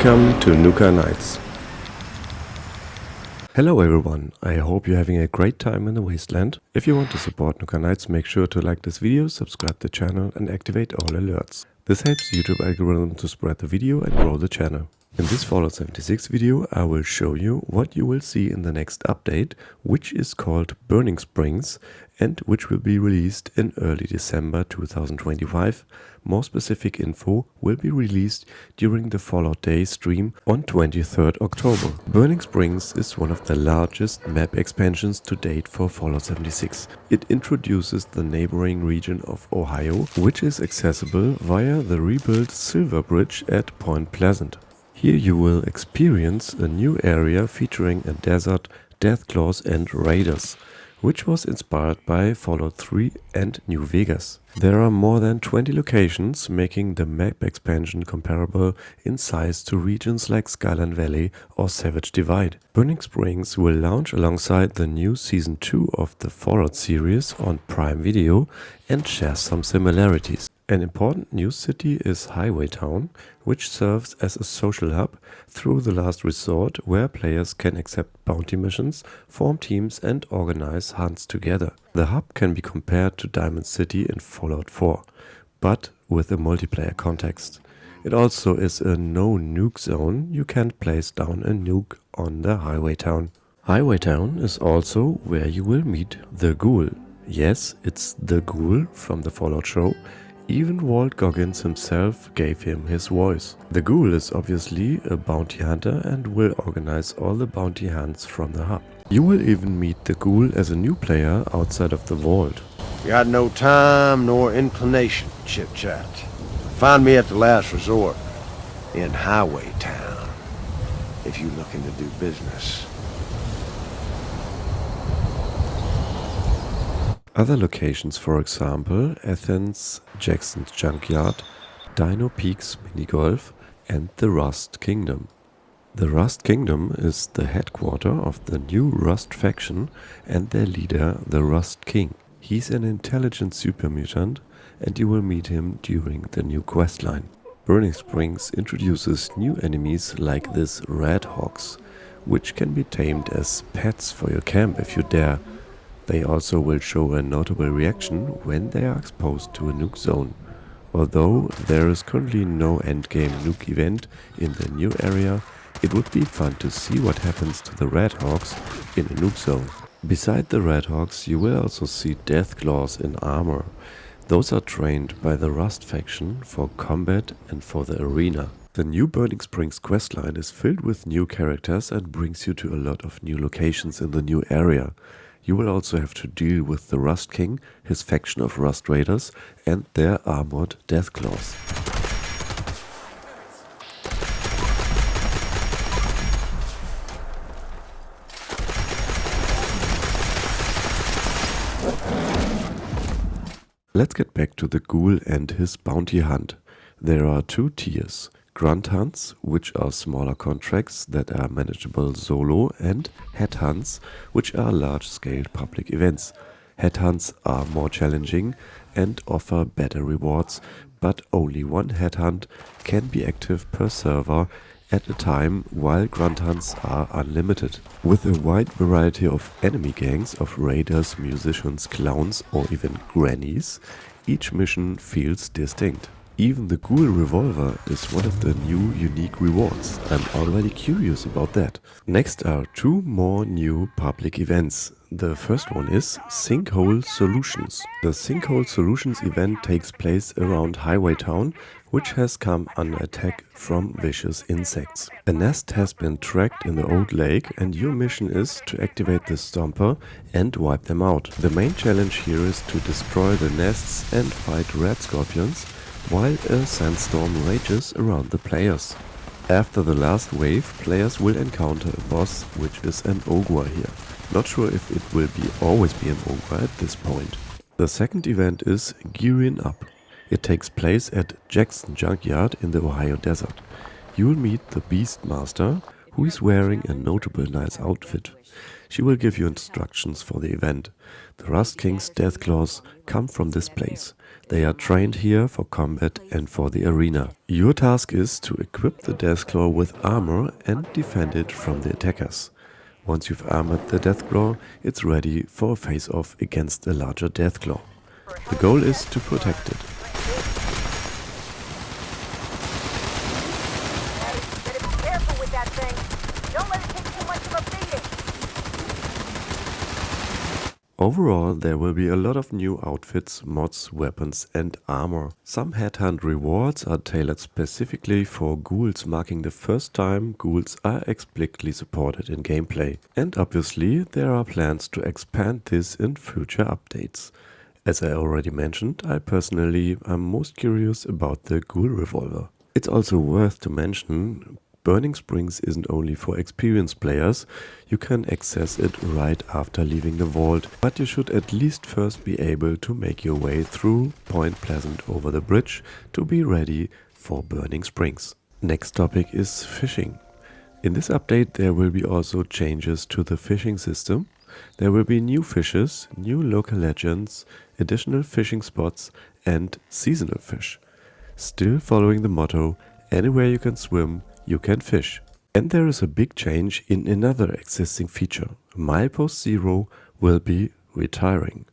Welcome to Nuka Knights. Hello everyone, I hope you're having a great time in the wasteland. If you want to support Nuka Knights, make sure to like this video, subscribe the channel and activate all alerts. This helps YouTube algorithm to spread the video and grow the channel. In this Fallout 76 video I will show you what you will see in the next update, which is called Burning Springs and which will be released in early December 2025. More specific info will be released during the Fallout Day stream on 23rd October. Burning Springs is one of the largest map expansions to date for Fallout 76. It introduces the neighboring region of Ohio, which is accessible via the rebuilt Silver Bridge at Point Pleasant. Here you will experience a new area featuring a desert, deathclaws and raiders, which was inspired by Fallout 3 and New Vegas. There are more than 20 locations, making the map expansion comparable in size to regions like Skyline Valley or Savage Divide. Burning Springs will launch alongside the new Season 2 of the Fallout series on Prime Video and share some similarities. An important new city is Highway Town, which serves as a social hub through the last resort where players can accept bounty missions, form teams and organize hunts together. The hub can be compared to Diamond City in Fallout 4, but with a multiplayer context. It also is a no-nuke zone. You can't place down a nuke on the Highway Town. Highway Town is also where you will meet the Ghoul. Yes, it's the Ghoul from the Fallout show. Even Walt Goggins himself gave him his voice. The Ghoul is obviously a bounty hunter and will organize all the bounty hunts from the hub. You will even meet the Ghoul as a new player outside of the vault. Got no time nor inclination to chit-chat. Find me at the last resort in Highway Town if you're looking to do business. Other locations, for example, Athens, Jackson's Junkyard, Dino Peaks Minigolf and the Rust Kingdom. The Rust Kingdom is the headquarters of the new Rust faction and their leader, the Rust King. He's an intelligent super mutant and you will meet him during the new questline. Burning Springs introduces new enemies like this RAD-Hogs, which can be tamed as pets for your camp if you dare. They also will show a notable reaction when they are exposed to a nuke zone. Although there is currently no endgame nuke event in the new area, it would be fun to see what happens to the RAD-Hogs in a nuke zone. Beside the RAD-Hogs you will also see deathclaws in armor. Those are trained by the Rust faction for combat and for the arena. The new Burning Springs questline is filled with new characters and brings you to a lot of new locations in the new area. You will also have to deal with the Rust King, his faction of Rust Raiders and their armored deathclaws. Let's get back to the Ghoul and his bounty hunt. There are two tiers. Grunt hunts, which are smaller contracts that are manageable solo, and headhunts, which are large-scale public events. Headhunts are more challenging and offer better rewards, but only one headhunt can be active per server at a time, while grunt hunts are unlimited. With a wide variety of enemy gangs of raiders, musicians, clowns or even grannies, each mission feels distinct. Even the Ghoul Revolver is one of the new unique rewards. I'm already curious about that. Next are two more new public events. The first one is Sinkhole Solutions. The Sinkhole Solutions event takes place around Highway Town, which has come under attack from vicious insects. A nest has been tracked in the old lake and your mission is to activate the Stomper and wipe them out. The main challenge here is to destroy the nests and fight red scorpions, while a sandstorm rages around the players. After the last wave, players will encounter a boss, which is an ogre here. Not sure if it will always be an ogre at this point. The second event is Gearing Up. It takes place at Jackson Junkyard in the Ohio desert. You'll meet the Beastmaster, who is wearing a notable nice outfit. She will give you instructions for the event. The Rust King's deathclaws come from this place. They are trained here for combat and for the arena. Your task is to equip the deathclaw with armor and defend it from the attackers. Once you've armored the deathclaw, it's ready for a face-off against a larger deathclaw. The goal is to protect it. Better be careful with that thing. Don't let it take too much of a beating. Overall, there will be a lot of new outfits, mods, weapons and armor. Some headhunt rewards are tailored specifically for ghouls, marking the first time ghouls are explicitly supported in gameplay. And obviously, there are plans to expand this in future updates. As I already mentioned, I personally am most curious about the ghoul revolver. It's also worth to mention, Burning Springs isn't only for experienced players. You can access it right after leaving the vault, but you should at least first be able to make your way through Point Pleasant over the bridge to be ready for Burning Springs. Next topic is fishing. In this update there will be also changes to the fishing system. There will be new fishes, new local legends, additional fishing spots and seasonal fish. Still following the motto, anywhere you can swim, you can fish. And there is a big change in another existing feature. Milepost 0 will be retiring.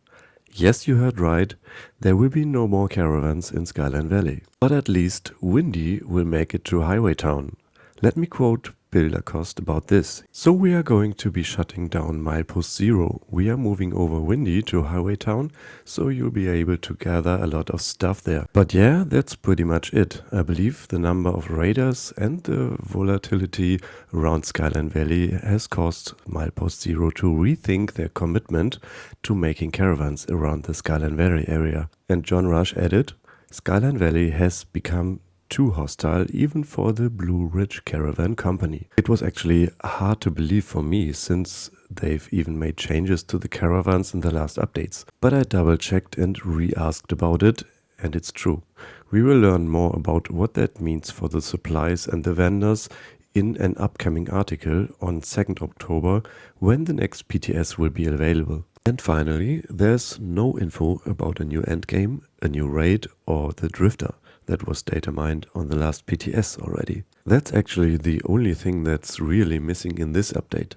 Yes, you heard right, there will be no more caravans in Skyline Valley. But at least Windy will make it to Highway Town. Let me quote Builder Cost about this. So we are going to be shutting down Milepost 0. We are moving over Windy to Highway Town, so you'll be able to gather a lot of stuff there. But yeah, that's pretty much it. I believe the number of raiders and the volatility around Skyline Valley has caused Milepost 0 to rethink their commitment to making caravans around the Skyline Valley area. And John Rush added, Skyline Valley has become too hostile even for the Blue Ridge Caravan company. It was actually hard to believe for me since they've even made changes to the caravans in the last updates. But I double checked and re-asked about it and it's true. We will learn more about what that means for the supplies and the vendors in an upcoming article on 2nd October when the next PTS will be available. And finally, there's no info about a new endgame, a new raid or the drifter that was data mined on the last PTS already. That's actually the only thing that's really missing in this update.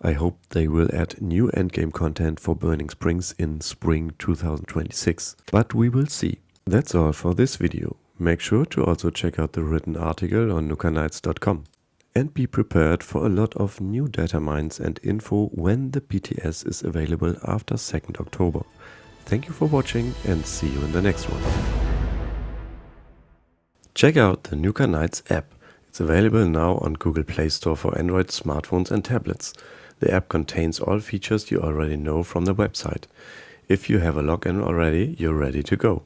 I hope they will add new endgame content for Burning Springs in spring 2026. But we will see. That's all for this video. Make sure to also check out the written article on nukaknights.com. And be prepared for a lot of new data mines and info when the PTS is available after 2nd October. Thank you for watching and see you in the next one. Check out the Nuka Knights app. It's available now on Google Play Store for Android smartphones and tablets. The app contains all features you already know from the website. If you have a login already, you're ready to go.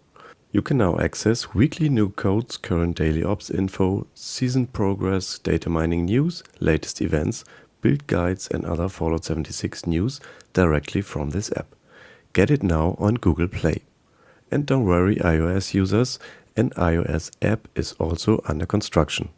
You can now access weekly new codes, current daily ops info, season progress, data mining news, latest events, build guides and other Fallout 76 news directly from this app. Get it now on Google Play. And don't worry iOS users, an iOS app is also under construction.